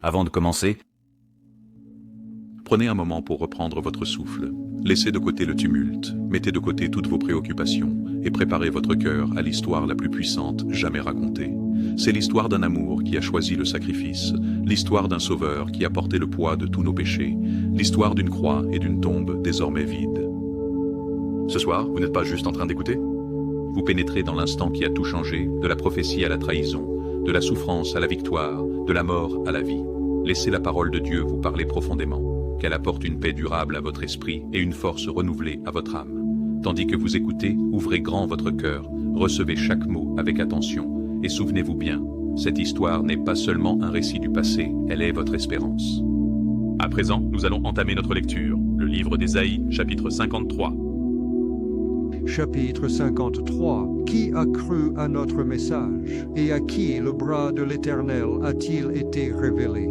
Avant de commencer, prenez un moment pour reprendre votre souffle. Laissez de côté le tumulte, mettez de côté toutes vos préoccupations et préparez votre cœur à l'histoire la plus puissante jamais racontée. C'est l'histoire d'un amour qui a choisi le sacrifice, l'histoire d'un sauveur qui a porté le poids de tous nos péchés, l'histoire d'une croix et d'une tombe désormais vide. Ce soir, vous n'êtes pas juste en train d'écouter? Vous pénétrez dans l'instant qui a tout changé, de la prophétie à la trahison, de la souffrance à la victoire, de la mort à la vie. Laissez la parole de Dieu vous parler profondément, qu'elle apporte une paix durable à votre esprit et une force renouvelée à votre âme. Tandis que vous écoutez, ouvrez grand votre cœur, recevez chaque mot avec attention, et souvenez-vous bien, cette histoire n'est pas seulement un récit du passé, elle est votre espérance. À présent, nous allons entamer notre lecture, le livre d'Ésaïe, chapitre 53. Chapitre 53. Qui a cru à notre message, et à qui le bras de l'Éternel a-t-il été révélé?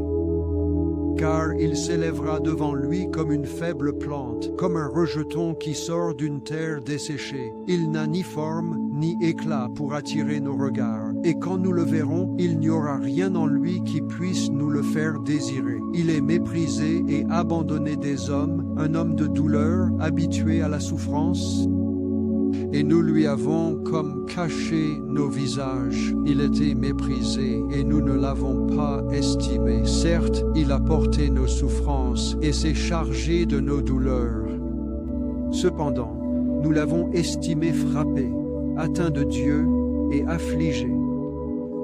Car il s'élèvera devant lui comme une faible plante, comme un rejeton qui sort d'une terre desséchée. Il n'a ni forme ni éclat pour attirer nos regards, et quand nous le verrons, il n'y aura rien en lui qui puisse nous le faire désirer. Il est méprisé et abandonné des hommes, un homme de douleur, habitué à la souffrance. Et nous lui avons comme caché nos visages. Il était méprisé et nous ne l'avons pas estimé. Certes, il a porté nos souffrances et s'est chargé de nos douleurs. Cependant, nous l'avons estimé frappé, atteint de Dieu et affligé.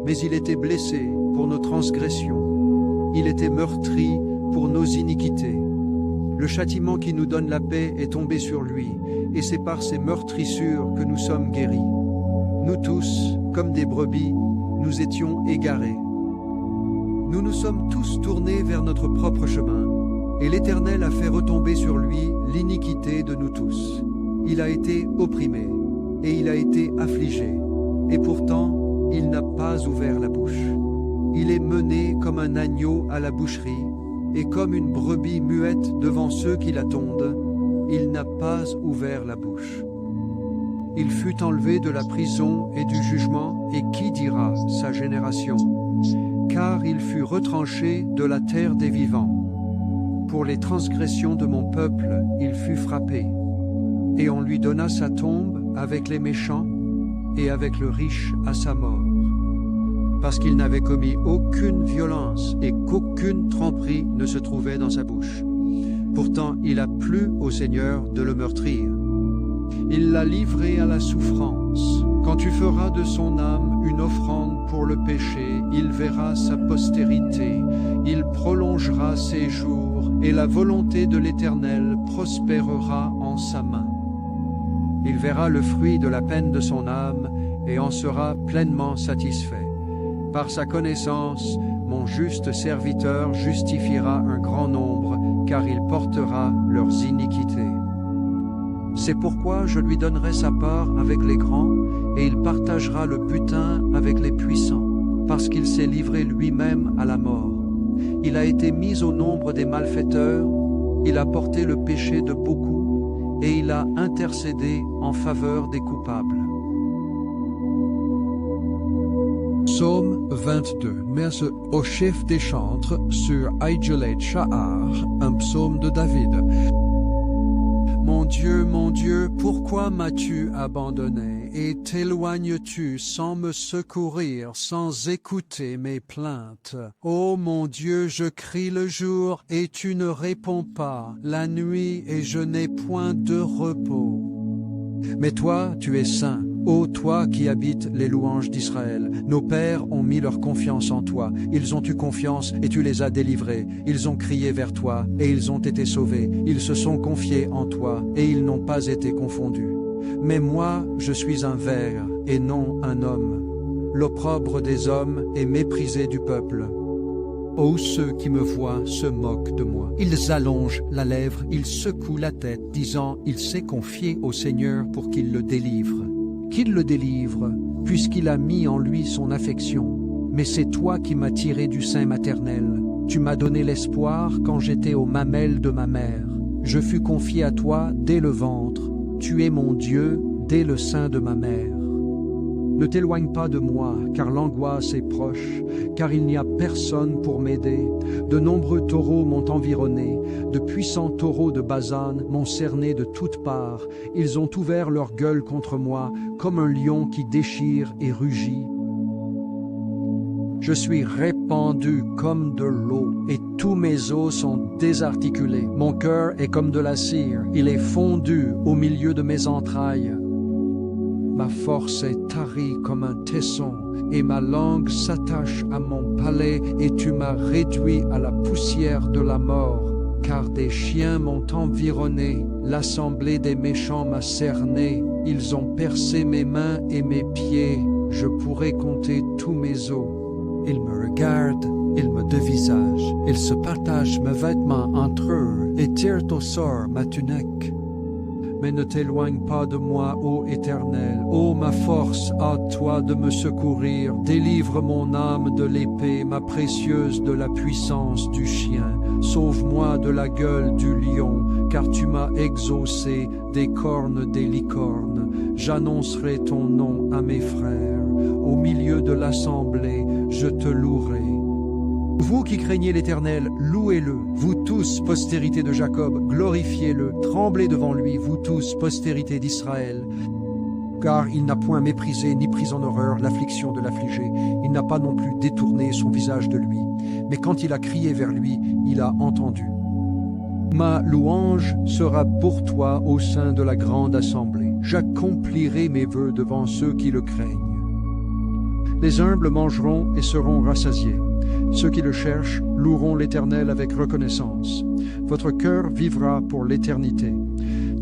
Mais il était blessé pour nos transgressions. Il était meurtri pour nos iniquités. Le châtiment qui nous donne la paix est tombé sur lui, et c'est par ses meurtrissures que nous sommes guéris. Nous tous, comme des brebis, nous étions égarés. Nous nous sommes tous tournés vers notre propre chemin, et l'Éternel a fait retomber sur lui l'iniquité de nous tous. Il a été opprimé, et il a été affligé, et pourtant il n'a pas ouvert la bouche. Il est mené comme un agneau à la boucherie, et comme une brebis muette devant ceux qui la tondent, il n'a pas ouvert la bouche. Il fut enlevé de la prison et du jugement, et qui dira sa génération? Car il fut retranché de la terre des vivants. Pour les transgressions de mon peuple, il fut frappé, et on lui donna sa tombe avec les méchants et avec le riche à sa mort. Parce qu'il n'avait commis aucune violence et qu'aucune tromperie ne se trouvait dans sa bouche. Pourtant, il a plu au Seigneur de le meurtrir. Il l'a livré à la souffrance. Quand tu feras de son âme une offrande pour le péché, il verra sa postérité, il prolongera ses jours, et la volonté de l'Éternel prospérera en sa main. Il verra le fruit de la peine de son âme, et en sera pleinement satisfait. Par sa connaissance, mon juste serviteur justifiera un grand nombre, car il portera leurs iniquités. C'est pourquoi je lui donnerai sa part avec les grands, et il partagera le butin avec les puissants, parce qu'il s'est livré lui-même à la mort. Il a été mis au nombre des malfaiteurs, il a porté le péché de beaucoup, et il a intercédé en faveur des coupables. Psaume 22. Messe au chef des chantres sur Aïdjelet Shahar, un psaume de David. Mon Dieu, pourquoi m'as-tu abandonné et t'éloignes-tu sans me secourir, sans écouter mes plaintes? Ô mon Dieu, je crie le jour et tu ne réponds pas, la nuit et je n'ai point de repos. Mais toi, tu es saint. Ô toi qui habites les louanges d'Israël, nos pères ont mis leur confiance en toi. Ils ont eu confiance et tu les as délivrés. Ils ont crié vers toi et ils ont été sauvés. Ils se sont confiés en toi et ils n'ont pas été confondus. Mais moi, je suis un ver et non un homme, l'opprobre des hommes et méprisé du peuple. Ô ceux qui me voient se moquent de moi. Ils allongent la lèvre, ils secouent la tête, disant « Il s'est confié au Seigneur pour qu'il le délivre ». Qu'il le délivre, puisqu'il a mis en lui son affection. Mais c'est toi qui m'as tiré du sein maternel. Tu m'as donné l'espoir quand j'étais aux mamelles de ma mère. Je fus confié à toi dès le ventre. Tu es mon Dieu dès le sein de ma mère. Ne t'éloigne pas de moi, car l'angoisse est proche, car il n'y a personne pour m'aider. De nombreux taureaux m'ont environné, de puissants taureaux de Basan m'ont cerné de toutes parts. Ils ont ouvert leur gueule contre moi, comme un lion qui déchire et rugit. Je suis répandu comme de l'eau, et tous mes os sont désarticulés. Mon cœur est comme de la cire, il est fondu au milieu de mes entrailles. Ma force est tarie comme un tesson, et ma langue s'attache à mon palais, et tu m'as réduit à la poussière de la mort. Car des chiens m'ont environné, l'assemblée des méchants m'a cerné. Ils ont percé mes mains et mes pieds, je pourrais compter tous mes os. Ils me regardent, ils me dévisagent, ils se partagent mes vêtements entre eux et tirent au sort ma tunique. Mais ne t'éloigne pas de moi, ô Éternel. Ô ma force, hâte-toi de me secourir. Délivre mon âme de l'épée, ma précieuse de la puissance du chien. Sauve-moi de la gueule du lion, car tu m'as exaucé des cornes des licornes. J'annoncerai ton nom à mes frères. Au milieu de l'assemblée, je te louerai. Vous qui craignez l'Éternel, louez-le. Vous tous, postérité de Jacob, glorifiez-le. Tremblez devant lui, vous tous, postérité d'Israël. Car il n'a point méprisé ni pris en horreur l'affliction de l'affligé. Il n'a pas non plus détourné son visage de lui. Mais quand il a crié vers lui, il a entendu. Ma louange sera pour toi au sein de la grande assemblée. J'accomplirai mes vœux devant ceux qui le craignent. Les humbles mangeront et seront rassasiés. Ceux qui le cherchent loueront l'Éternel avec reconnaissance. Votre cœur vivra pour l'éternité.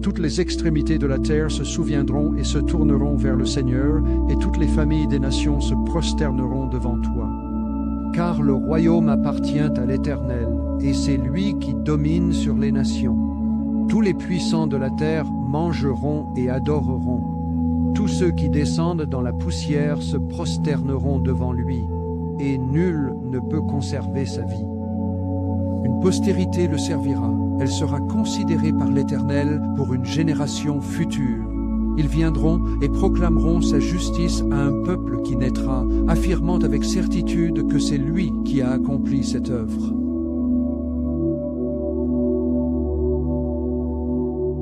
Toutes les extrémités de la terre se souviendront et se tourneront vers le Seigneur, et toutes les familles des nations se prosterneront devant toi. Car le royaume appartient à l'Éternel, et c'est lui qui domine sur les nations. Tous les puissants de la terre mangeront et adoreront. Tous ceux qui descendent dans la poussière se prosterneront devant lui, et nul ne peut conserver sa vie. Une postérité le servira, elle sera considérée par l'Éternel pour une génération future. Ils viendront et proclameront sa justice à un peuple qui naîtra, affirmant avec certitude que c'est lui qui a accompli cette œuvre.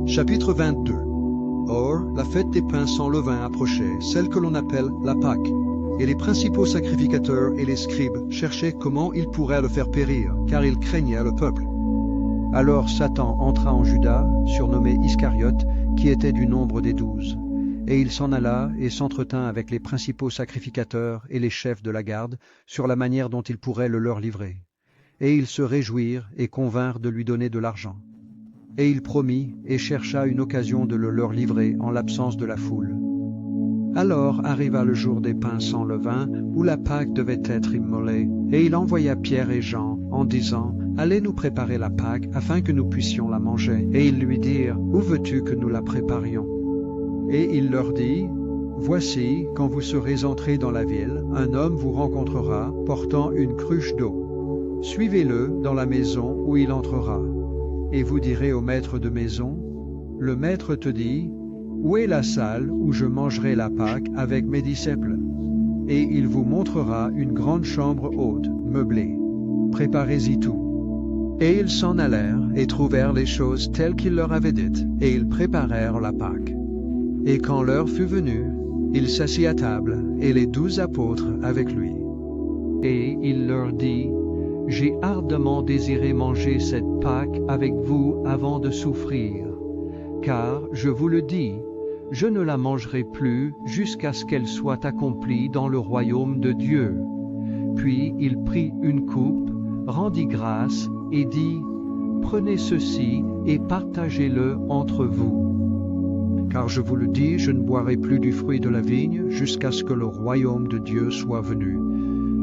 Chapitre 22. Or, la fête des pains sans levain approchait, celle que l'on appelle la Pâque. Et les principaux sacrificateurs et les scribes cherchaient comment ils pourraient le faire périr, car ils craignaient le peuple. Alors Satan entra en Judas, surnommé Iscariote, qui était du nombre des 12. Et il s'en alla et s'entretint avec les principaux sacrificateurs et les chefs de la garde sur la manière dont il pourrait le leur livrer. Et ils se réjouirent et convinrent de lui donner de l'argent. Et il promit et chercha une occasion de le leur livrer en l'absence de la foule. Alors arriva le jour des pains sans levain, où la Pâque devait être immolée, et il envoya Pierre et Jean, en disant, « Allez nous préparer la Pâque, afin que nous puissions la manger. » Et ils lui dirent, « Où veux-tu que nous la préparions ?» Et il leur dit, « Voici, quand vous serez entrés dans la ville, un homme vous rencontrera, portant une cruche d'eau. Suivez-le dans la maison où il entrera. Et vous direz au maître de maison, « Le maître te dit, où est la salle où je mangerai la Pâque avec mes disciples? Et il vous montrera une grande chambre haute, meublée. Préparez-y tout. » Et ils s'en allèrent et trouvèrent les choses telles qu'il leur avait dites, et ils préparèrent la Pâque. Et quand l'heure fut venue, il s'assit à table, et les 12 apôtres avec lui. Et il leur dit, « J'ai ardemment désiré manger cette Pâque avec vous avant de souffrir. Car, je vous le dis, je ne la mangerai plus jusqu'à ce qu'elle soit accomplie dans le royaume de Dieu. » Puis il prit une coupe, rendit grâce et dit, « Prenez ceci et partagez-le entre vous. Car je vous le dis, je ne boirai plus du fruit de la vigne jusqu'à ce que le royaume de Dieu soit venu. »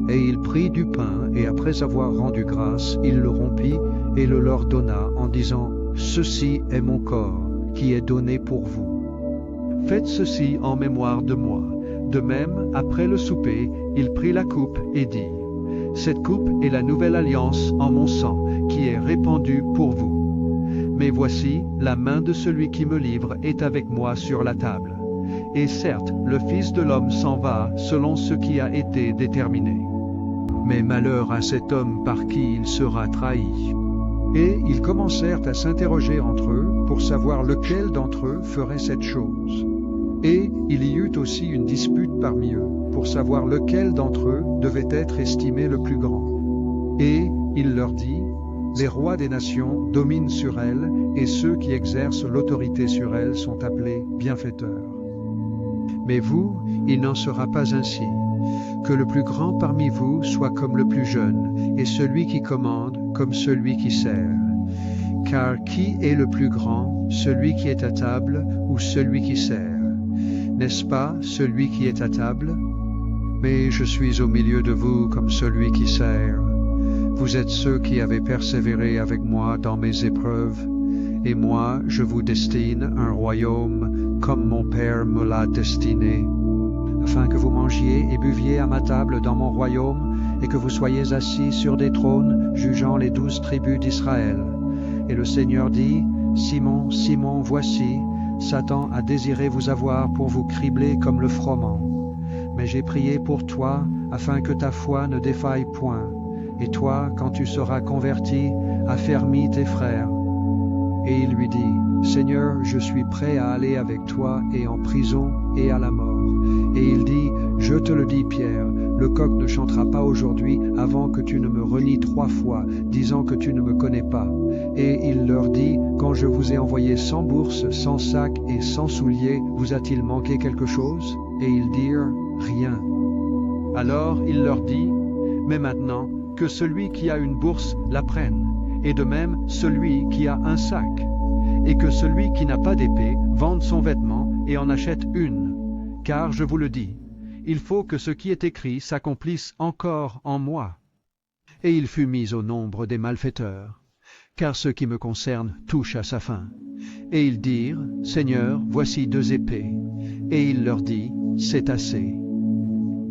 Et il prit du pain, et après avoir rendu grâce, il le rompit et le leur donna en disant, « Ceci est mon corps, qui est donné pour vous. Faites ceci en mémoire de moi. » De même, après le souper, il prit la coupe et dit, « Cette coupe est la nouvelle alliance en mon sang, qui est répandue pour vous. Mais voici, la main de celui qui me livre est avec moi sur la table. Et certes, le Fils de l'homme s'en va selon ce qui a été déterminé. Mais malheur à cet homme par qui il sera trahi. » Et ils commencèrent à s'interroger entre eux pour savoir lequel d'entre eux ferait cette chose. Et il y eut aussi une dispute parmi eux pour savoir lequel d'entre eux devait être estimé le plus grand. Et il leur dit, « Les rois des nations dominent sur elles, et ceux qui exercent l'autorité sur elles sont appelés bienfaiteurs. Mais vous, il n'en sera pas ainsi. Que le plus grand parmi vous soit comme le plus jeune, et celui qui commande comme celui qui sert. Car qui est le plus grand, celui qui est à table ou celui qui sert? N'est-ce pas celui qui est à table? Mais je suis au milieu de vous comme celui qui sert. Vous êtes ceux qui avez persévéré avec moi dans mes épreuves, et moi je vous destine un royaume comme mon Père me l'a destiné, afin que vous mangiez et buviez à ma table dans mon royaume, et que vous soyez assis sur des trônes, jugeant les 12 tribus d'Israël. Et le Seigneur dit, « Simon, Simon, voici, Satan a désiré vous avoir pour vous cribler comme le froment. Mais j'ai prié pour toi, afin que ta foi ne défaille point. Et toi, quand tu seras converti, affermis tes frères. » Et il lui dit, « Seigneur, je suis prêt à aller avec toi et en prison et à la mort. » Et il dit, « Je te le dis, Pierre, le coq ne chantera pas aujourd'hui avant que tu ne me renies 3 fois, disant que tu ne me connais pas. » Et il leur dit, « Quand je vous ai envoyé sans bourse, sans sac et sans souliers, vous a-t-il manqué quelque chose? » Et ils dirent, « Rien. » Alors il leur dit, « Mais maintenant, que celui qui a une bourse la prenne, et de même celui qui a un sac, et que celui qui n'a pas d'épée vende son vêtement et en achète une. Car je vous le dis, il faut que ce qui est écrit s'accomplisse encore en moi. » Et il fut mis au nombre des malfaiteurs, car ce qui me concerne touche à sa fin. Et ils dirent, « Seigneur, voici 2 épées. » Et il leur dit, « C'est assez. »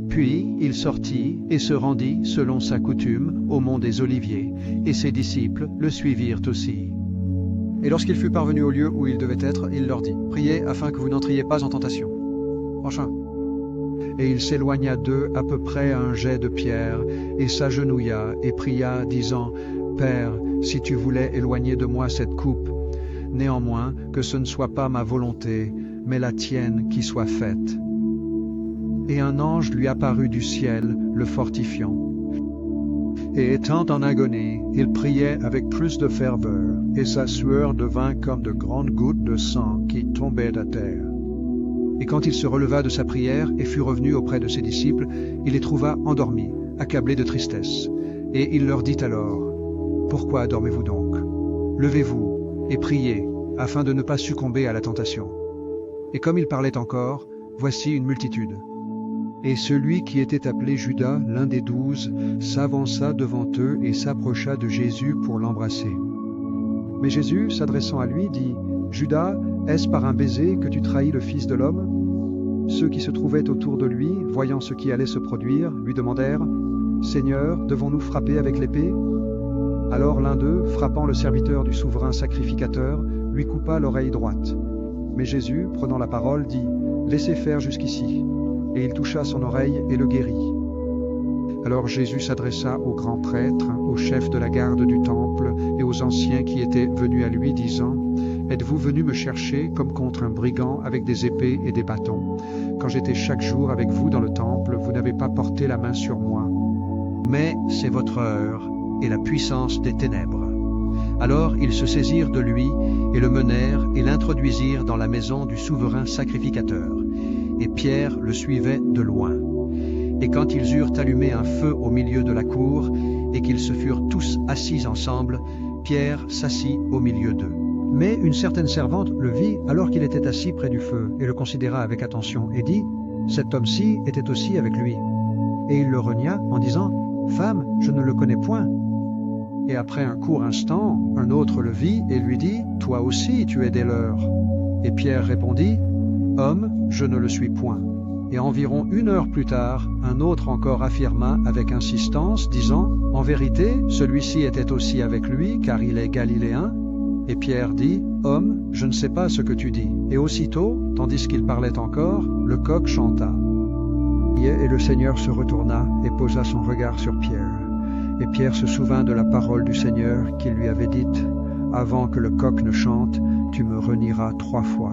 Puis il sortit et se rendit, selon sa coutume, au mont des Oliviers, et ses disciples le suivirent aussi. Et lorsqu'il fut parvenu au lieu où il devait être, il leur dit, « Priez afin que vous n'entriez pas en tentation. » Prochain. Et il s'éloigna d'eux à peu près à un jet de pierre, et s'agenouilla et pria, disant, « Père, si tu voulais éloigner de moi cette coupe, néanmoins que ce ne soit pas ma volonté, mais la tienne qui soit faite. » Et un ange lui apparut du ciel, le fortifiant. Et étant en agonie, il priait avec plus de ferveur, et sa sueur devint comme de grandes gouttes de sang qui tombaient à terre. Et quand il se releva de sa prière et fut revenu auprès de ses disciples, il les trouva endormis, accablés de tristesse. Et il leur dit alors, « Pourquoi dormez-vous donc? Levez-vous et priez, afin de ne pas succomber à la tentation. » Et comme il parlait encore, voici une multitude. Et celui qui était appelé Judas, l'un des 12, s'avança devant eux et s'approcha de Jésus pour l'embrasser. Mais Jésus, s'adressant à lui, dit, « Judas, est-ce par un baiser que tu trahis le Fils de l'homme » Ceux qui se trouvaient autour de lui, voyant ce qui allait se produire, lui demandèrent, « Seigneur, devons-nous frapper avec l'épée » Alors l'un d'eux, frappant le serviteur du souverain sacrificateur, lui coupa l'oreille droite. Mais Jésus, prenant la parole, dit, « Laissez faire jusqu'ici. » Et il toucha son oreille et le guérit. Alors Jésus s'adressa aux grands prêtres, aux chefs de la garde du temple et aux anciens qui étaient venus à lui, disant, « Êtes-vous venus me chercher comme contre un brigand avec des épées et des bâtons? Quand j'étais chaque jour avec vous dans le temple, vous n'avez pas porté la main sur moi. Mais c'est votre heure et la puissance des ténèbres. » Alors ils se saisirent de lui et le menèrent et l'introduisirent dans la maison du souverain sacrificateur. Et Pierre le suivait de loin. Et quand ils eurent allumé un feu au milieu de la cour, et qu'ils se furent tous assis ensemble, Pierre s'assit au milieu d'eux. Mais une certaine servante le vit alors qu'il était assis près du feu, et le considéra avec attention, et dit, « Cet homme-ci était aussi avec lui. » Et il le renia en disant, « Femme, je ne le connais point. » Et après un court instant, un autre le vit et lui dit, « Toi aussi tu es des leurs. » Et Pierre répondit, « Homme, je ne le suis point. » Et environ 1 heure plus tard, un autre encore affirma avec insistance, disant, « En vérité, celui-ci était aussi avec lui, car il est galiléen. » Et Pierre dit, « Homme, je ne sais pas ce que tu dis. » Et aussitôt, tandis qu'il parlait encore, le coq chanta. Et le Seigneur se retourna et posa son regard sur Pierre. Et Pierre se souvint de la parole du Seigneur qui lui avait dite, « Avant que le coq ne chante, tu me renieras 3 fois. »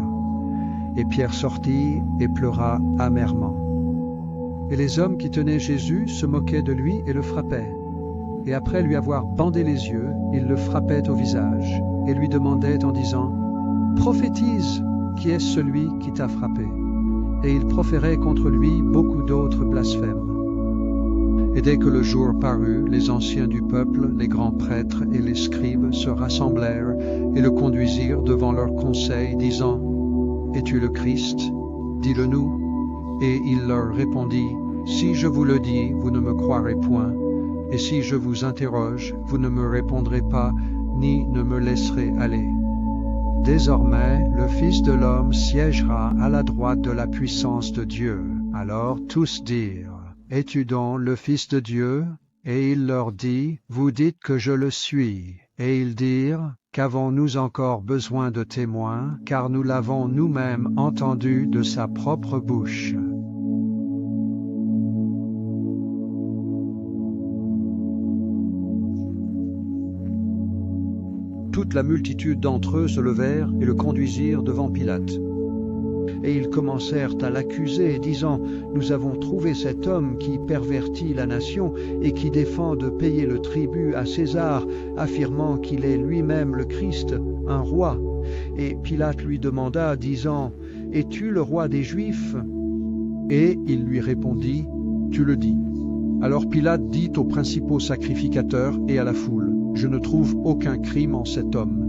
Et Pierre sortit et pleura amèrement. Et les hommes qui tenaient Jésus se moquaient de lui et le frappaient. Et après lui avoir bandé les yeux, ils le frappaient au visage et lui demandaient en disant, « Prophétise, qui est celui qui t'a frappé ?» Et ils proféraient contre lui beaucoup d'autres blasphèmes. Et dès que le jour parut, les anciens du peuple, les grands prêtres et les scribes se rassemblèrent et le conduisirent devant leur conseil, disant, « Es-tu le Christ? Dis-le-nous. » Et il leur répondit, « Si je vous le dis, vous ne me croirez point, et si je vous interroge, vous ne me répondrez pas, ni ne me laisserez aller. Désormais, le Fils de l'homme siégera à la droite de la puissance de Dieu. » Alors tous dirent, « Es-tu donc le Fils de Dieu? » Et il leur dit, « Vous dites que je le suis. » Et ils dirent, « Qu'avons-nous encore besoin de témoins, car nous l'avons nous-mêmes entendu de sa propre bouche. » Toute la multitude d'entre eux se levèrent et le conduisirent devant Pilate. Et ils commencèrent à l'accuser, disant, « Nous avons trouvé cet homme qui pervertit la nation et qui défend de payer le tribut à César, affirmant qu'il est lui-même le Christ, un roi. » Et Pilate lui demanda, disant, « Es-tu le roi des Juifs ?» Et il lui répondit, « Tu le dis. » Alors Pilate dit aux principaux sacrificateurs et à la foule, « Je ne trouve aucun crime en cet homme. »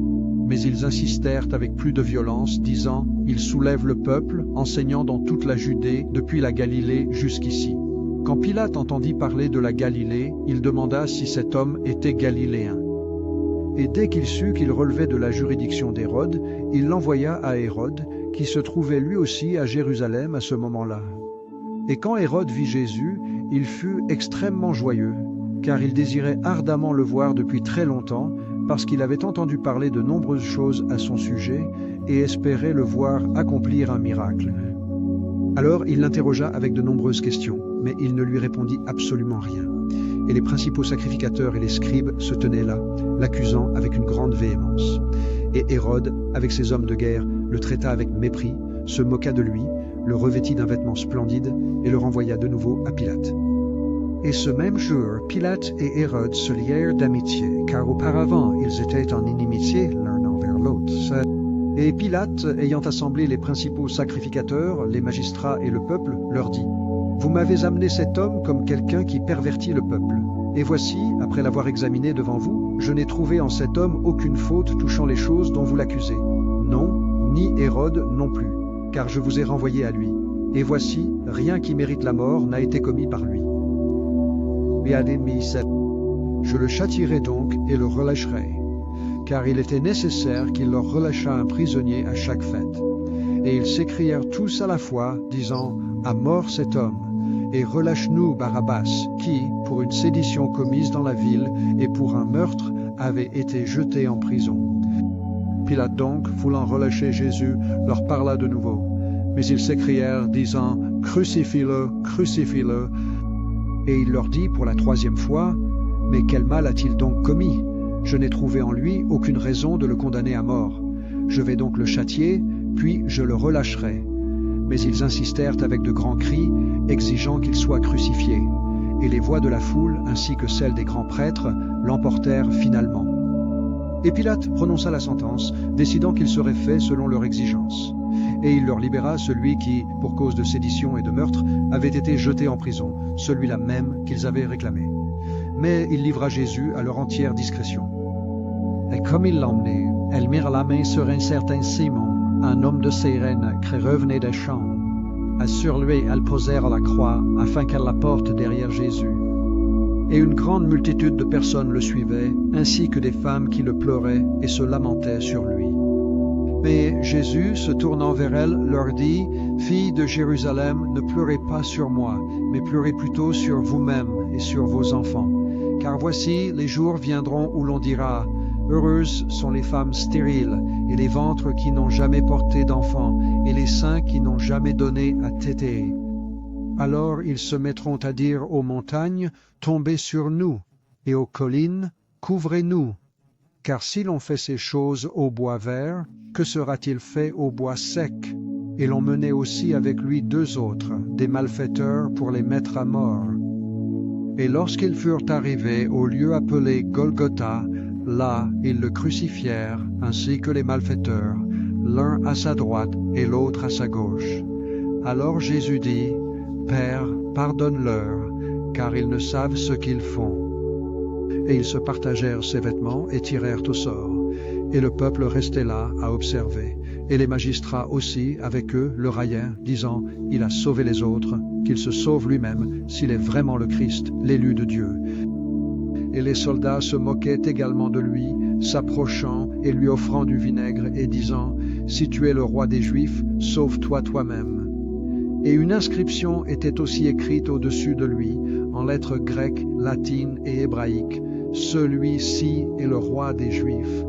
Mais ils insistèrent avec plus de violence, disant, « Il soulève le peuple, enseignant dans toute la Judée, depuis la Galilée jusqu'ici. » Quand Pilate entendit parler de la Galilée, il demanda si cet homme était galiléen. Et dès qu'il sut qu'il relevait de la juridiction d'Hérode, il l'envoya à Hérode, qui se trouvait lui aussi à Jérusalem à ce moment-là. Et quand Hérode vit Jésus, il fut extrêmement joyeux, car il désirait ardemment le voir depuis très longtemps, parce qu'il avait entendu parler de nombreuses choses à son sujet et espérait le voir accomplir un miracle. Alors il l'interrogea avec de nombreuses questions, mais il ne lui répondit absolument rien. Et les principaux sacrificateurs et les scribes se tenaient là, l'accusant avec une grande véhémence. Et Hérode, avec ses hommes de guerre, le traita avec mépris, se moqua de lui, le revêtit d'un vêtement splendide et le renvoya de nouveau à Pilate. Et ce même jour, Pilate et Hérode se lièrent d'amitié, car auparavant ils étaient en inimitié l'un envers l'autre. Et Pilate, ayant assemblé les principaux sacrificateurs, les magistrats et le peuple, leur dit, « Vous m'avez amené cet homme comme quelqu'un qui pervertit le peuple. Et voici, après l'avoir examiné devant vous, je n'ai trouvé en cet homme aucune faute touchant les choses dont vous l'accusez. Non, ni Hérode non plus, car je vous ai renvoyé à lui. Et voici, rien qui mérite la mort n'a été commis par lui. Je le châtierai donc et le relâcherai, car il était nécessaire qu'il leur relâchât un prisonnier à chaque fête. » Et ils s'écrièrent tous à la fois, disant, « À mort cet homme, et relâche-nous Barabbas, qui, pour une sédition commise dans la ville et pour un meurtre, avait été jeté en prison. » Pilate donc, voulant relâcher Jésus, leur parla de nouveau. Mais ils s'écrièrent, disant, « Crucifie-le, crucifie-le » Et il leur dit pour la 3e fois, « Mais quel mal a-t-il donc commis? Je n'ai trouvé en lui aucune raison de le condamner à mort. Je vais donc le châtier, puis je le relâcherai. » Mais ils insistèrent avec de grands cris, exigeant qu'il soit crucifié. Et les voix de la foule, ainsi que celles des grands prêtres, l'emportèrent finalement. Et Pilate prononça la sentence, décidant qu'il serait fait selon leur exigence. Et il leur libéra celui qui, pour cause de sédition et de meurtre, avait été jeté en prison, celui-là même qu'ils avaient réclamé. Mais il livra Jésus à leur entière discrétion. Et comme ils l'emmenaient, elle mit la main sur un certain Simon, un homme de Cyrène qui revenait des champs. Et sur lui elles posèrent la croix, afin qu'elle la porte derrière Jésus. Et une grande multitude de personnes le suivaient, ainsi que des femmes qui le pleuraient et se lamentaient sur lui. Mais Jésus, se tournant vers elles, leur dit, « Filles de Jérusalem, ne pleurez pas sur moi, mais pleurez plutôt sur vous-mêmes et sur vos enfants. Car voici, les jours viendront où l'on dira, Heureuses sont les femmes stériles, et les ventres qui n'ont jamais porté d'enfants, et les seins qui n'ont jamais donné à téter. Alors ils se mettront à dire aux montagnes, tombez sur nous, et aux collines, couvrez-nous. Car si l'on fait ces choses au bois vert, que sera-t-il fait au bois sec? Et l'on menait aussi avec lui 2 autres, des malfaiteurs, pour les mettre à mort. Et lorsqu'ils furent arrivés au lieu appelé Golgotha, là ils le crucifièrent, ainsi que les malfaiteurs, l'un à sa droite et l'autre à sa gauche. Alors Jésus dit, Père, pardonne-leur, car ils ne savent ce qu'ils font. Et ils se partagèrent ses vêtements et tirèrent au sort. Et le peuple restait là à observer. Et les magistrats aussi, avec eux, le raillaient, disant, il a sauvé les autres, qu'il se sauve lui-même, s'il est vraiment le Christ, l'élu de Dieu. Et les soldats se moquaient également de lui, s'approchant et lui offrant du vinaigre et disant, si tu es le roi des Juifs, sauve-toi toi-même. Et une inscription était aussi écrite au-dessus de lui, en lettres grecques, latines et hébraïques, celui-ci est le roi des Juifs.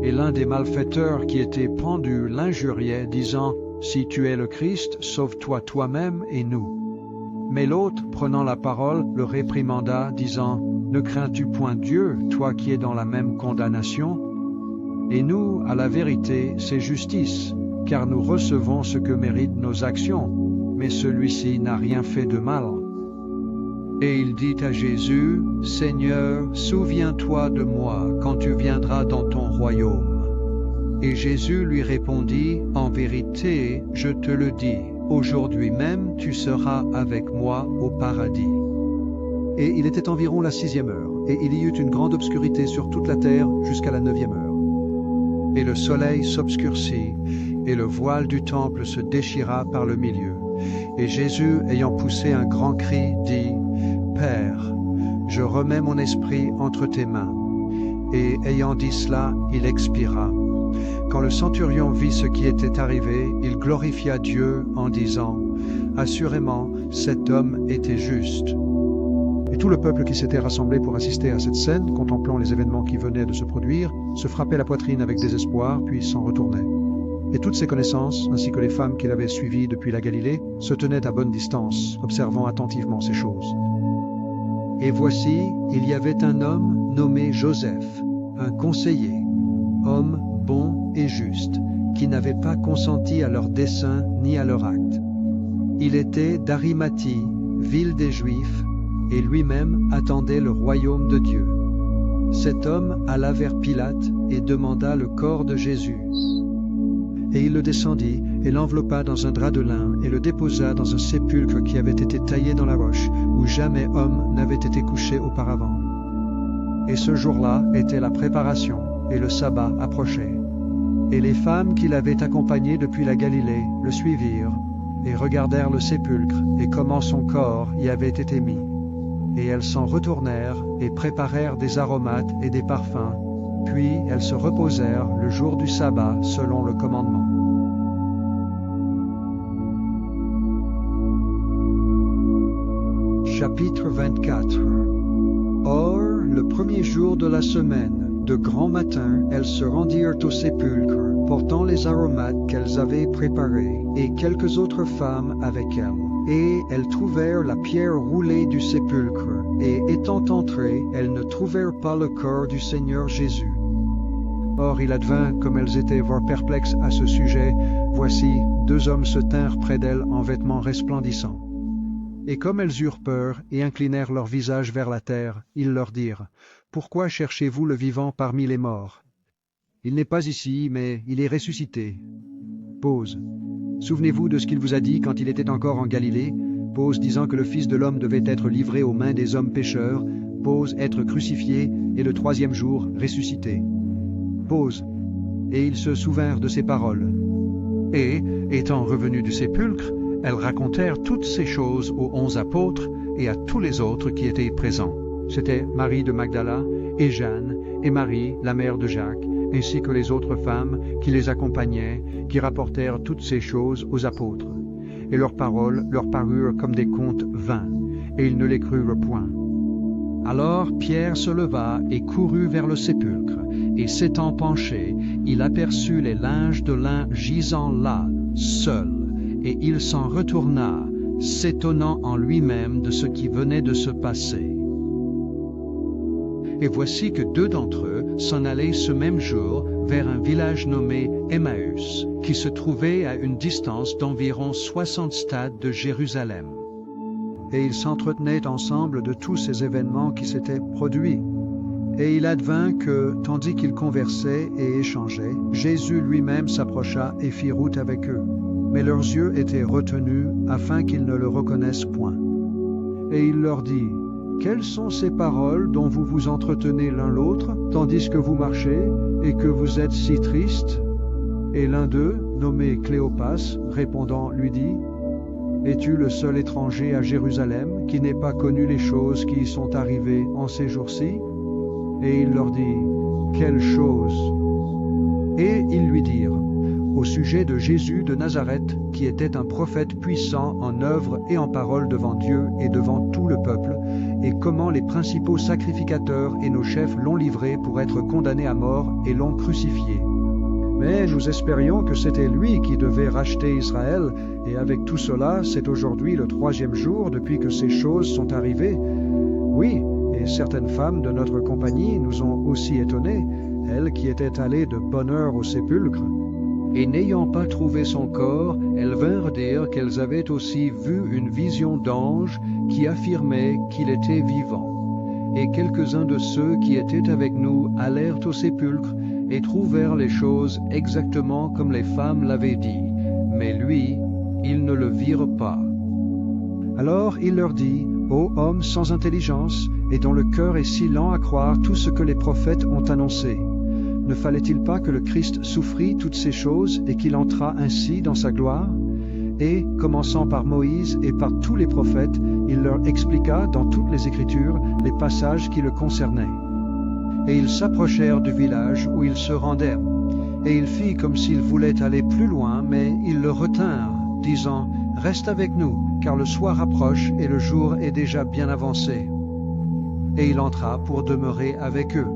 Et l'un des malfaiteurs qui était pendu l'injuriait, disant, si tu es le Christ, sauve-toi toi-même et nous. Mais l'autre, prenant la parole, le réprimanda, disant, ne crains-tu point Dieu, toi qui es dans la même condamnation? Et nous, à la vérité, c'est justice, car nous recevons ce que méritent nos actions, mais celui-ci n'a rien fait de mal. Et il dit à Jésus, Seigneur, souviens-toi de moi quand tu viendras dans ton royaume. Et Jésus lui répondit, en vérité, je te le dis, aujourd'hui même tu seras avec moi au paradis. Et il était environ la 6e heure, et il y eut une grande obscurité sur toute la terre jusqu'à la 9e heure. Et le soleil s'obscurcit, et le voile du temple se déchira par le milieu. Et Jésus, ayant poussé un grand cri, dit, Père, je remets mon esprit entre tes mains. Et ayant dit cela, il expira. Quand le centurion vit ce qui était arrivé, il glorifia Dieu en disant, assurément, cet homme était juste. Et tout le peuple qui s'était rassemblé pour assister à cette scène, contemplant les événements qui venaient de se produire, se frappait la poitrine avec désespoir, puis s'en retournait. Et toutes ses connaissances, ainsi que les femmes qu'il avait suivies depuis la Galilée, se tenaient à bonne distance, observant attentivement ces choses. Et voici, il y avait un homme nommé Joseph, un conseiller, homme bon et juste, qui n'avait pas consenti à leur dessein ni à leur acte. Il était d'Arimathie, ville des Juifs, et lui-même attendait le royaume de Dieu. Cet homme alla vers Pilate et demanda le corps de Jésus. Et il le descendit et l'enveloppa dans un drap de lin et le déposa dans un sépulcre qui avait été taillé dans la roche, où jamais homme n'avait été couché auparavant. Et ce jour-là était la préparation, et le sabbat approchait. Et les femmes qui l'avaient accompagné depuis la Galilée le suivirent, et regardèrent le sépulcre, et comment son corps y avait été mis. Et elles s'en retournèrent, et préparèrent des aromates et des parfums, puis elles se reposèrent le jour du sabbat selon le commandement. Chapitre 24. Or, le premier jour de la semaine, de grand matin, elles se rendirent au sépulcre, portant les aromates qu'elles avaient préparés, et quelques autres femmes avec elles. Et elles trouvèrent la pierre roulée du sépulcre, et étant entrées, elles ne trouvèrent pas le corps du Seigneur Jésus. Or il advint, comme elles étaient voire perplexes à ce sujet, voici, 2 hommes se tinrent près d'elles en vêtements resplendissants. Et comme elles eurent peur et inclinèrent leur visage vers la terre, ils leur dirent, « Pourquoi cherchez-vous le vivant parmi les morts? Il n'est pas ici, mais il est ressuscité. » Pause. Souvenez-vous de ce qu'il vous a dit quand il était encore en Galilée, pause disant que le Fils de l'homme devait être livré aux mains des hommes pécheurs, pause être crucifié et le 3e jour ressuscité. Pause. Et ils se souvinrent de ces paroles. Et, étant revenus du sépulcre, elles racontèrent toutes ces choses aux 11 apôtres et à tous les autres qui étaient présents. C'étaient Marie de Magdala et Jeanne et Marie, la mère de Jacques, ainsi que les autres femmes qui les accompagnaient, qui rapportèrent toutes ces choses aux apôtres. Et leurs paroles leur parurent comme des contes vains, et ils ne les crurent point. Alors Pierre se leva et courut vers le sépulcre, et s'étant penché, il aperçut les linges de lin gisant là, seuls, et il s'en retourna, s'étonnant en lui-même de ce qui venait de se passer. Et voici que 2 d'entre eux s'en allaient ce même jour vers un village nommé Emmaüs, qui se trouvait à une distance d'environ 60 stades de Jérusalem. Et ils s'entretenaient ensemble de tous ces événements qui s'étaient produits. Et il advint que, tandis qu'ils conversaient et échangeaient, Jésus lui-même s'approcha et fit route avec eux. Mais leurs yeux étaient retenus afin qu'ils ne le reconnaissent point. Et il leur dit, « Quelles sont ces paroles dont vous vous entretenez l'un l'autre, tandis que vous marchez et que vous êtes si tristes ?» Et l'un d'eux, nommé Cléopas, répondant, lui dit, « Es-tu le seul étranger à Jérusalem qui n'ait pas connu les choses qui y sont arrivées en ces jours-ci » Et il leur dit, « Quelles choses ?» Et ils lui dirent, au sujet de Jésus de Nazareth, qui était un prophète puissant en œuvre et en parole devant Dieu et devant tout le peuple, et comment les principaux sacrificateurs et nos chefs l'ont livré pour être condamné à mort et l'ont crucifié. Mais nous espérions que c'était lui qui devait racheter Israël, et avec tout cela, c'est aujourd'hui le 3e jour depuis que ces choses sont arrivées. Oui, et certaines femmes de notre compagnie nous ont aussi étonnés, elles qui étaient allées de bonne heure au sépulcre. Et n'ayant pas trouvé son corps, elles vinrent dire qu'elles avaient aussi vu une vision d'ange qui affirmait qu'il était vivant. Et quelques-uns de ceux qui étaient avec nous allèrent au sépulcre et trouvèrent les choses exactement comme les femmes l'avaient dit. Mais lui, ils ne le virent pas. Alors il leur dit, « Ô hommes sans intelligence, et dont le cœur est si lent à croire tout ce que les prophètes ont annoncé, ne fallait-il pas que le Christ souffrit toutes ces choses et qu'il entrât ainsi dans sa gloire ?» Et, commençant par Moïse et par tous les prophètes, il leur expliqua dans toutes les Écritures les passages qui le concernaient. Et ils s'approchèrent du village où ils se rendaient. Et il fit comme s'il voulait aller plus loin, mais ils le retinrent, disant, « Reste avec nous, car le soir approche et le jour est déjà bien avancé. » Et il entra pour demeurer avec eux.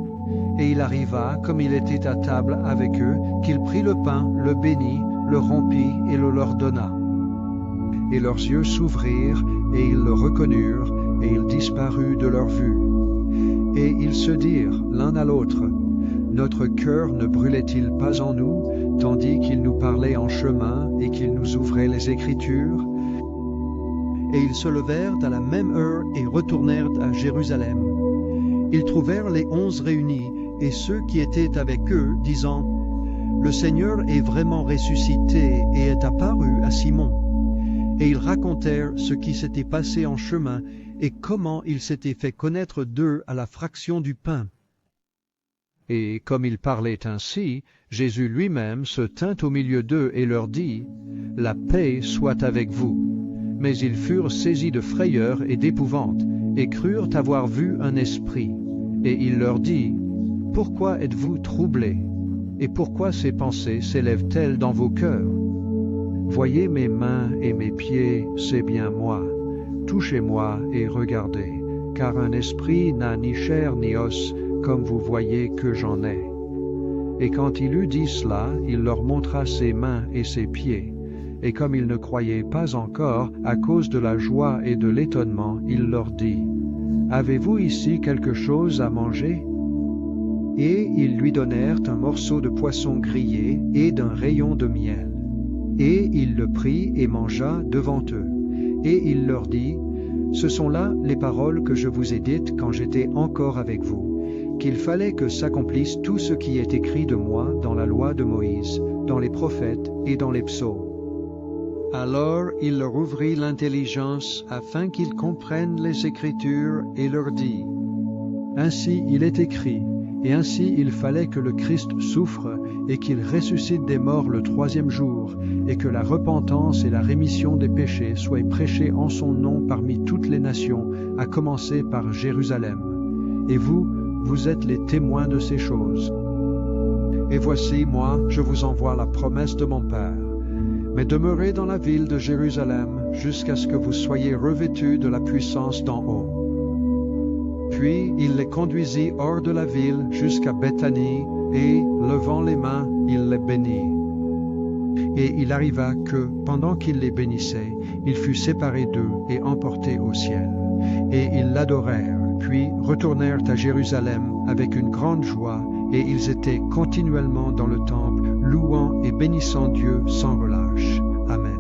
Et il arriva, comme il était à table avec eux, qu'il prit le pain, le bénit, le rompit et le leur donna. Et leurs yeux s'ouvrirent, et ils le reconnurent, et il disparut de leur vue. Et ils se dirent l'un à l'autre, « Notre cœur ne brûlait-il pas en nous, tandis qu'il nous parlait en chemin et qu'il nous ouvrait les Écritures ?» Et ils se levèrent à la même heure et retournèrent à Jérusalem. Ils trouvèrent les 11 réunis, et ceux qui étaient avec eux, disant, « Le Seigneur est vraiment ressuscité et est apparu à Simon. » Et ils racontèrent ce qui s'était passé en chemin et comment il s'était fait connaître d'eux à la fraction du pain. Et comme ils parlaient ainsi, Jésus lui-même se tint au milieu d'eux et leur dit, « La paix soit avec vous. » Mais ils furent saisis de frayeur et d'épouvante, et crurent avoir vu un esprit. Et il leur dit, « Pourquoi êtes-vous troublés? Et pourquoi ces pensées s'élèvent-elles dans vos cœurs? Voyez mes mains et mes pieds, c'est bien moi. Touchez-moi et regardez, car un esprit n'a ni chair ni os, comme vous voyez que j'en ai. » Et quand il eut dit cela, il leur montra ses mains et ses pieds. Et comme ils ne croyaient pas encore, à cause de la joie et de l'étonnement, il leur dit, « Avez-vous ici quelque chose à manger ?» Et ils lui donnèrent un morceau de poisson grillé et d'un rayon de miel. Et il le prit et mangea devant eux. Et il leur dit, « Ce sont là les paroles que je vous ai dites quand j'étais encore avec vous, qu'il fallait que s'accomplisse tout ce qui est écrit de moi dans la loi de Moïse, dans les prophètes et dans les psaumes. » Alors il leur ouvrit l'intelligence afin qu'ils comprennent les Écritures et leur dit, « Ainsi il est écrit, et ainsi il fallait que le Christ souffre et qu'il ressuscite des morts le 3e jour, et que la repentance et la rémission des péchés soient prêchées en son nom parmi toutes les nations, à commencer par Jérusalem. Et vous, vous êtes les témoins de ces choses. Et voici, moi, je vous envoie la promesse de mon Père. Mais demeurez dans la ville de Jérusalem jusqu'à ce que vous soyez revêtus de la puissance d'en haut. » Puis il les conduisit hors de la ville jusqu'à Béthanie, et, levant les mains, il les bénit. Et il arriva que, pendant qu'il les bénissait, il fut séparé d'eux et emporté au ciel. Et ils l'adorèrent, puis retournèrent à Jérusalem avec une grande joie, et ils étaient continuellement dans le temple, louant et bénissant Dieu sans relâche. Amen.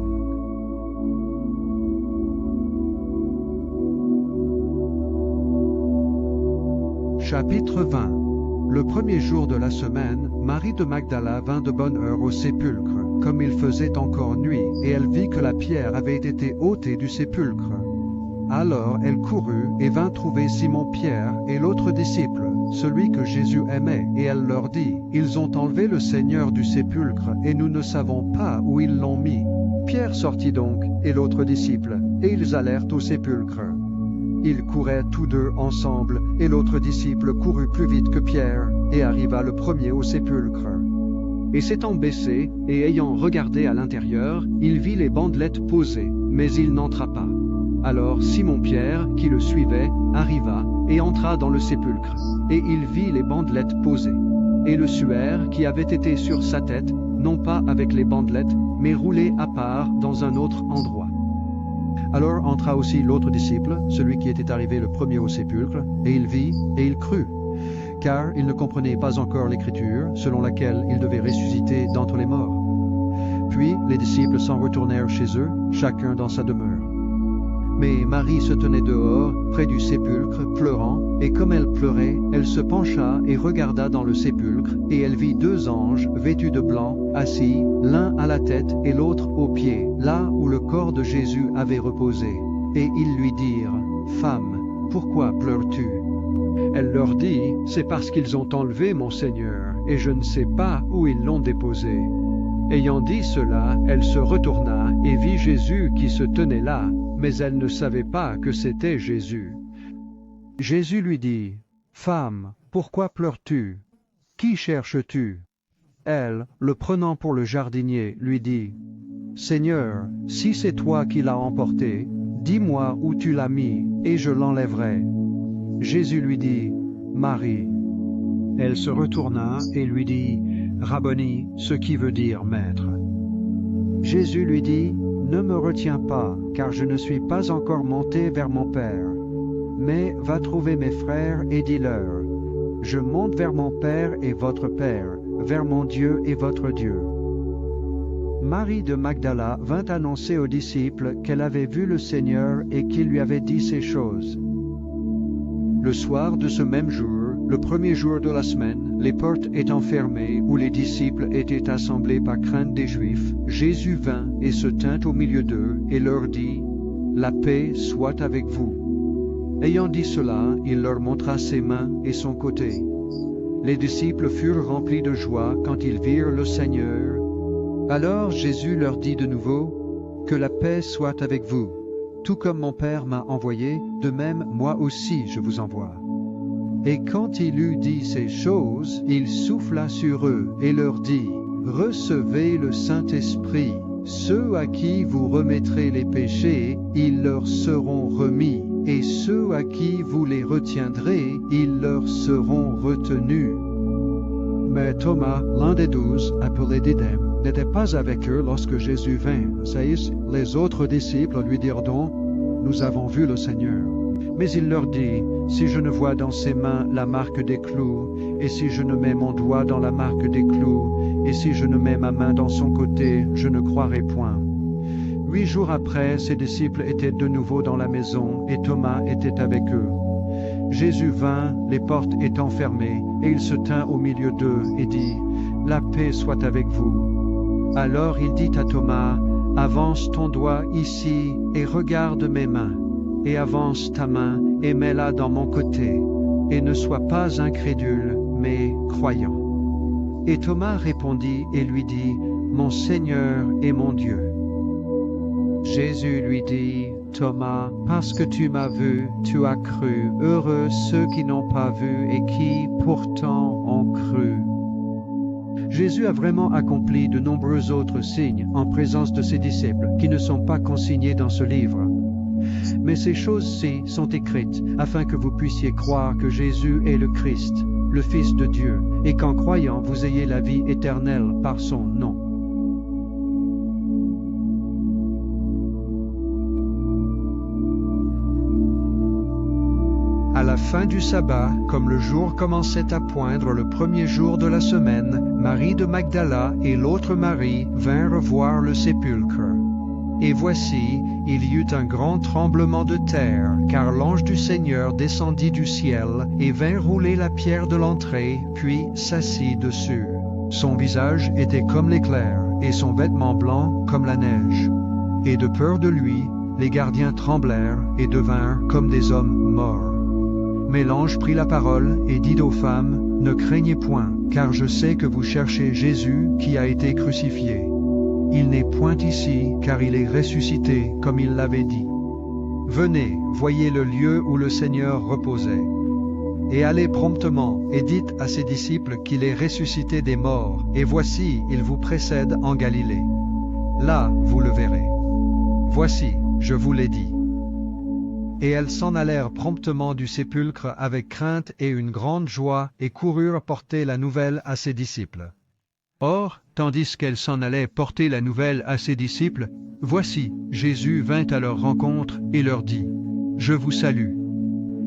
Chapitre 20. Le premier jour de la semaine, Marie de Magdala vint de bonne heure au sépulcre, comme il faisait encore nuit, et elle vit que la pierre avait été ôtée du sépulcre. Alors elle courut et vint trouver Simon-Pierre et l'autre disciple, celui que Jésus aimait, et elle leur dit, « Ils ont enlevé le Seigneur du sépulcre, et nous ne savons pas où ils l'ont mis. » Pierre sortit donc, et l'autre disciple, et ils allèrent au sépulcre. Ils couraient tous deux ensemble, et l'autre disciple courut plus vite que Pierre, et arriva le premier au sépulcre. Et s'étant baissé, et ayant regardé à l'intérieur, il vit les bandelettes posées, mais il n'entra pas. Alors Simon-Pierre, qui le suivait, arriva, et entra dans le sépulcre, et il vit les bandelettes posées, et le suaire qui avait été sur sa tête, non pas avec les bandelettes, mais roulé à part dans un autre endroit. Alors entra aussi l'autre disciple, celui qui était arrivé le premier au sépulcre, et il vit, et il crut, car il ne comprenait pas encore l'écriture, selon laquelle il devait ressusciter d'entre les morts. Puis les disciples s'en retournèrent chez eux, chacun dans sa demeure. Mais Marie se tenait dehors, près du sépulcre, pleurant, et comme elle pleurait, elle se pencha et regarda dans le sépulcre, et elle vit deux anges, vêtus de blanc, assis, l'un à la tête et l'autre aux pieds, là où le corps de Jésus avait reposé. Et ils lui dirent, « Femme, pourquoi pleures-tu » Elle leur dit, « C'est parce qu'ils ont enlevé mon Seigneur, et je ne sais pas où ils l'ont déposé. » Ayant dit cela, elle se retourna et vit Jésus qui se tenait là, mais elle ne savait pas que c'était Jésus. Jésus lui dit, « Femme, pourquoi pleures-tu? Qui cherches-tu » Elle, le prenant pour le jardinier, lui dit, « Seigneur, si c'est toi qui l'as emporté, dis-moi où tu l'as mis, et je l'enlèverai. » Jésus lui dit, « Marie. » Elle se retourna et lui dit, « Rabboni », ce qui veut dire « Maître ». Jésus lui dit, « Ne me retiens pas, car je ne suis pas encore monté vers mon Père. Mais va trouver mes frères et dis-leur, je monte vers mon Père et votre Père, vers mon Dieu et votre Dieu. » Marie de Magdala vint annoncer aux disciples qu'elle avait vu le Seigneur et qu'il lui avait dit ces choses. Le soir de ce même jour, le premier jour de la semaine, les portes étant fermées où les disciples étaient assemblés par crainte des Juifs, Jésus vint et se tint au milieu d'eux et leur dit, « La paix soit avec vous. » Ayant dit cela, il leur montra ses mains et son côté. Les disciples furent remplis de joie quand ils virent le Seigneur. Alors Jésus leur dit de nouveau, « Que la paix soit avec vous. Tout comme mon Père m'a envoyé, de même moi aussi je vous envoie. » Et quand il eut dit ces choses, il souffla sur eux et leur dit, « Recevez le Saint-Esprit. Ceux à qui vous remettrez les péchés, ils leur seront remis, et ceux à qui vous les retiendrez, ils leur seront retenus. » Mais Thomas, l'un des 12, appelé Didème, n'était pas avec eux lorsque Jésus vint. Les autres disciples lui dirent donc, « Nous avons vu le Seigneur. » Mais il leur dit, « Si je ne vois dans ses mains la marque des clous, et si je ne mets mon doigt dans la marque des clous, et si je ne mets ma main dans son côté, je ne croirai point. » 8 jours après, ses disciples étaient de nouveau dans la maison, et Thomas était avec eux. Jésus vint, les portes étant fermées, et il se tint au milieu d'eux et dit, « La paix soit avec vous. » Alors il dit à Thomas, « Avance ton doigt ici et regarde mes mains, et avance ta main et mets-la dans mon côté, et ne sois pas incrédule, mais croyant. » Et Thomas répondit et lui dit, « Mon Seigneur et mon Dieu. » Jésus lui dit, « Thomas, parce que tu m'as vu, tu as cru. Heureux ceux qui n'ont pas vu et qui, pourtant, ont cru. » Jésus a vraiment accompli de nombreux autres signes en présence de ses disciples qui ne sont pas consignés dans ce livre. Mais ces choses-ci sont écrites, afin que vous puissiez croire que Jésus est le Christ, le Fils de Dieu, et qu'en croyant vous ayez la vie éternelle par son nom. À la fin du sabbat, comme le jour commençait à poindre le premier jour de la semaine, Marie de Magdala et l'autre Marie vinrent voir le sépulcre. Et voici, il y eut un grand tremblement de terre, car l'ange du Seigneur descendit du ciel et vint rouler la pierre de l'entrée, puis s'assit dessus. Son visage était comme l'éclair, et son vêtement blanc comme la neige. Et de peur de lui, les gardiens tremblèrent et devinrent comme des hommes morts. Mais l'ange prit la parole et dit aux femmes, « Ne craignez point, car je sais que vous cherchez Jésus qui a été crucifié. Il n'est point ici, car il est ressuscité, comme il l'avait dit. Venez, voyez le lieu où le Seigneur reposait. Et allez promptement, et dites à ses disciples qu'il est ressuscité des morts, et voici, il vous précède en Galilée. Là, vous le verrez. Voici, je vous l'ai dit. » Et elles s'en allèrent promptement du sépulcre avec crainte et une grande joie, et coururent porter la nouvelle à ses disciples. Or, tandis qu'elles s'en allaient porter la nouvelle à ses disciples, voici, Jésus vint à leur rencontre et leur dit, « Je vous salue. »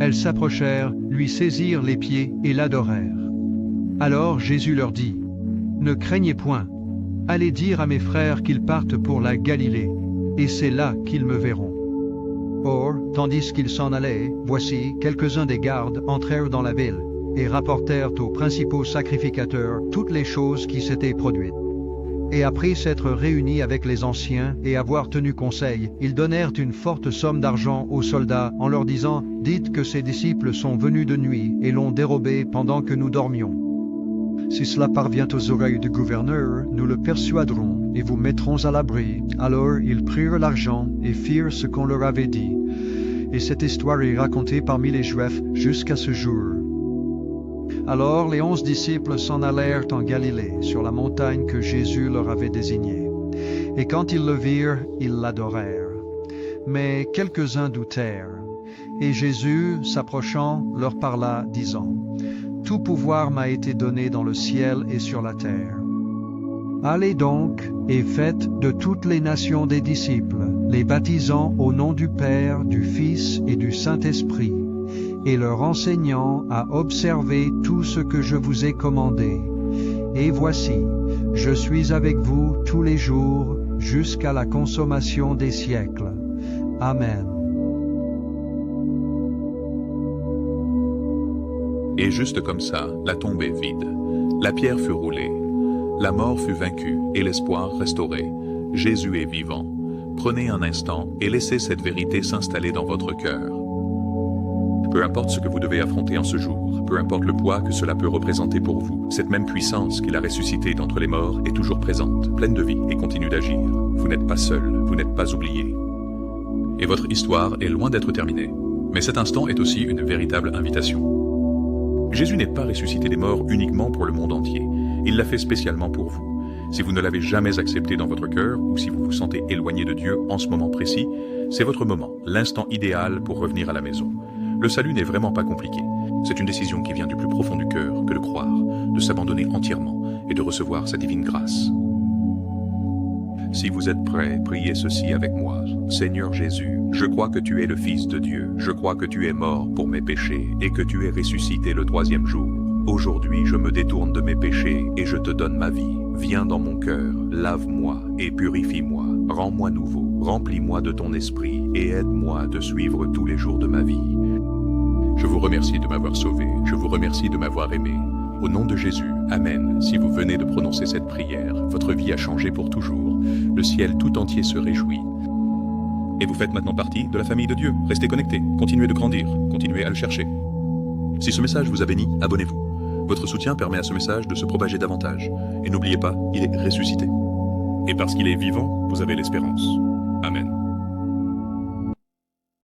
Elles s'approchèrent, lui saisirent les pieds et l'adorèrent. Alors Jésus leur dit, « Ne craignez point. Allez dire à mes frères qu'ils partent pour la Galilée, et c'est là qu'ils me verront. » Or, tandis qu'ils s'en allaient, voici, quelques-uns des gardes entrèrent dans la ville, et rapportèrent aux principaux sacrificateurs toutes les choses qui s'étaient produites. Et après s'être réunis avec les anciens et avoir tenu conseil, ils donnèrent une forte somme d'argent aux soldats en leur disant, « Dites que ces disciples sont venus de nuit et l'ont dérobé pendant que nous dormions. Si cela parvient aux oreilles du gouverneur, nous le persuaderons et vous mettrons à l'abri. » Alors ils prirent l'argent et firent ce qu'on leur avait dit. Et cette histoire est racontée parmi les Juifs jusqu'à ce jour. Alors les 11 disciples s'en allèrent en Galilée, sur la montagne que Jésus leur avait désignée. Et quand ils le virent, ils l'adorèrent. Mais quelques-uns doutèrent. Et Jésus, s'approchant, leur parla, disant, « Tout pouvoir m'a été donné dans le ciel et sur la terre. Allez donc et faites de toutes les nations des disciples, les baptisant au nom du Père, du Fils et du Saint-Esprit, et leur enseignant à observer tout ce que je vous ai commandé. Et voici, je suis avec vous tous les jours jusqu'à la consommation des siècles. Amen. » Et juste comme ça, la tombe est vide. La pierre fut roulée. La mort fut vaincue et l'espoir restauré. Jésus est vivant. Prenez un instant et laissez cette vérité s'installer dans votre cœur. Peu importe ce que vous devez affronter en ce jour, peu importe le poids que cela peut représenter pour vous, cette même puissance qui l'a ressuscité d'entre les morts est toujours présente, pleine de vie et continue d'agir. Vous n'êtes pas seul, vous n'êtes pas oublié. Et votre histoire est loin d'être terminée. Mais cet instant est aussi une véritable invitation. Jésus n'est pas ressuscité des morts uniquement pour le monde entier. Il l'a fait spécialement pour vous. Si vous ne l'avez jamais accepté dans votre cœur, ou si vous vous sentez éloigné de Dieu en ce moment précis, c'est votre moment, l'instant idéal pour revenir à la maison. Le salut n'est vraiment pas compliqué. C'est une décision qui vient du plus profond du cœur que de croire, de s'abandonner entièrement et de recevoir sa divine grâce. Si vous êtes prêts, priez ceci avec moi. Seigneur Jésus, je crois que tu es le Fils de Dieu. Je crois que tu es mort pour mes péchés et que tu es ressuscité le 3e jour. Aujourd'hui, je me détourne de mes péchés et je te donne ma vie. Viens dans mon cœur, lave-moi et purifie-moi. Rends-moi nouveau, remplis-moi de ton esprit et aide-moi de suivre tous les jours de ma vie. Je vous remercie de m'avoir sauvé. Je vous remercie de m'avoir aimé. Au nom de Jésus, Amen. Si vous venez de prononcer cette prière, votre vie a changé pour toujours. Le ciel tout entier se réjouit. Et vous faites maintenant partie de la famille de Dieu. Restez connectés, continuez de grandir, continuez à le chercher. Si ce message vous a béni, abonnez-vous. Votre soutien permet à ce message de se propager davantage. Et n'oubliez pas, il est ressuscité. Et parce qu'il est vivant, vous avez l'espérance. Amen.